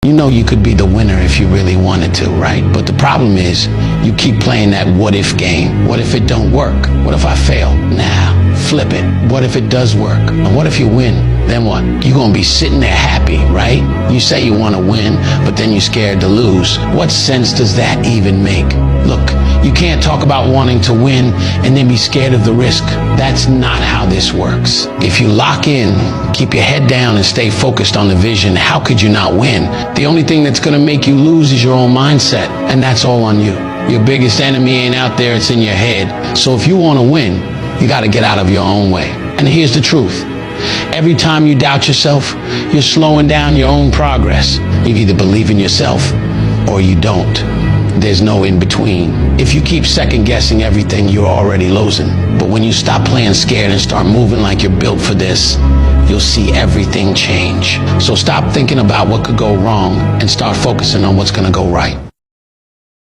You know you could be the winner if you really wanted to, right? But the problem is you keep playing that what if game. What if it don't work? What if I fail? Nah, flip it. What if it does work? And what if you win? Then what? You're gonna be sitting there happy, right? You say you wanna win, but then you're scared to lose. What sense does that even make? Look, you can't talk about wanting to win and then be scared of the risk. That's not how this works. If you lock in, keep your head down and stay focused on the vision, how could you not win? The only thing that's gonna make you lose is your own mindset, and that's all on you. Your biggest enemy ain't out there, it's in your head. So if you wanna win, you gotta get out of your own way. And here's the truth. Every time you doubt yourself, you're slowing down your own progress. You either believe in yourself or you don't. There's no in between. If you keep second guessing everything, you're already losing. But when you stop playing scared and start moving like you're built for this, you'll see everything change. So stop thinking about what could go wrong and start focusing on what's gonna go right.